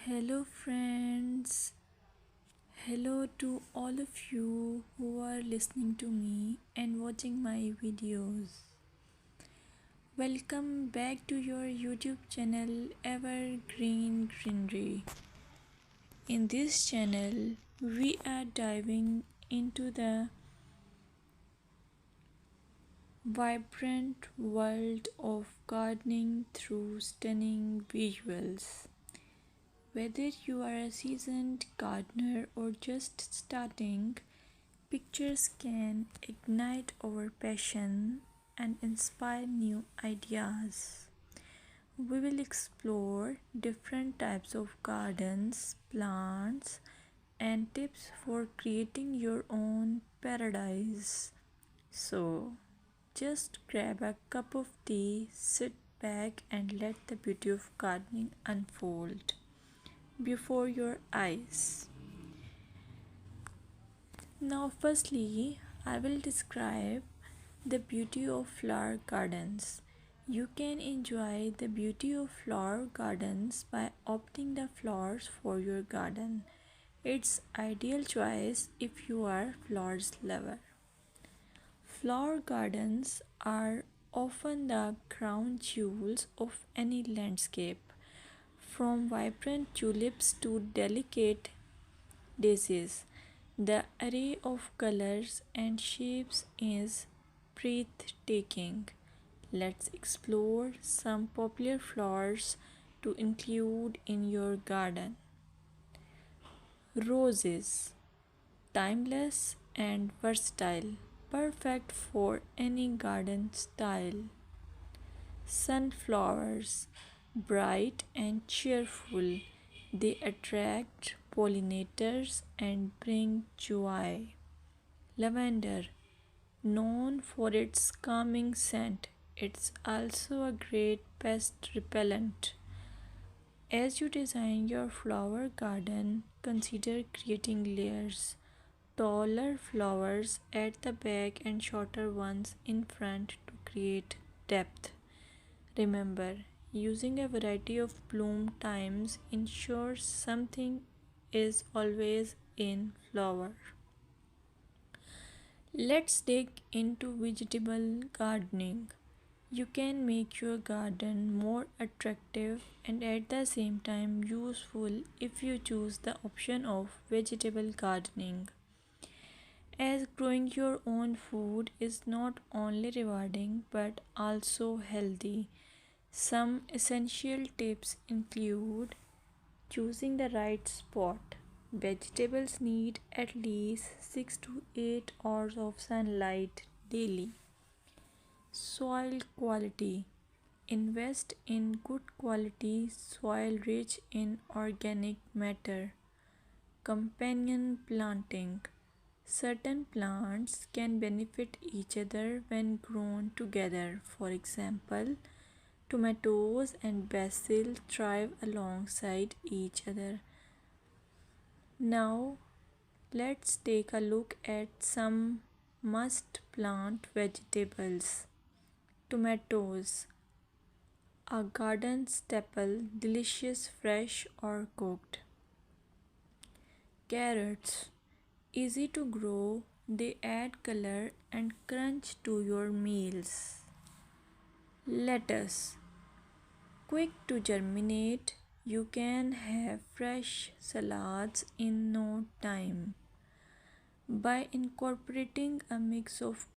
Hello, friends. Hello to all of you who are listening to me and watching my videos. Welcome back to your YouTube channel Evergreen Greenery. In this channel, we are diving into the vibrant world of gardening through stunning visuals. Whether you are a seasoned gardener or just starting, pictures can ignite our passion and inspire new ideas. We will explore different types of gardens, plants, and tips for creating your own paradise. So, just grab a cup of tea, sit back, and let the beauty of gardening unfold before your eyes. Now, firstly, I will describe the beauty of flower gardens. You can enjoy the beauty of flower gardens by opting the flowers for your garden. It's ideal choice if you are flowers lover. Flower gardens are often the crown jewels of any landscape, from vibrant tulips to delicate daisies. The array of colors and shapes is breathtaking. Let's explore some popular flowers to include in your garden. Roses, timeless and versatile, perfect for any garden style. Sunflowers, bright and cheerful, they attract pollinators and bring joy. Lavender, known for its calming scent, it's also a great pest repellent. As you design your flower garden, consider creating layers. Taller flowers at the back and shorter ones in front to create depth. Remember, using a variety of bloom times ensures something is always in flower. Let's dig into vegetable gardening. You can make your garden more attractive and at the same time useful if you choose the option of vegetable gardening. As growing your own food is not only rewarding but also healthy. Some essential tips include choosing the right spot. Vegetables need at least 6 to 8 hours of sunlight daily. Soil quality. Invest in good quality soil rich in organic matter. Companion planting. Certain plants can benefit each other when grown together. For example, tomatoes and basil thrive alongside each other. Now, let's take a look at some must plant vegetables. Tomatoes, a garden staple, delicious fresh or cooked. Carrots, easy to grow, they add color and crunch to your meals. Lettuce, quick to germinate, you can have fresh salads in no time. By incorporating a mix of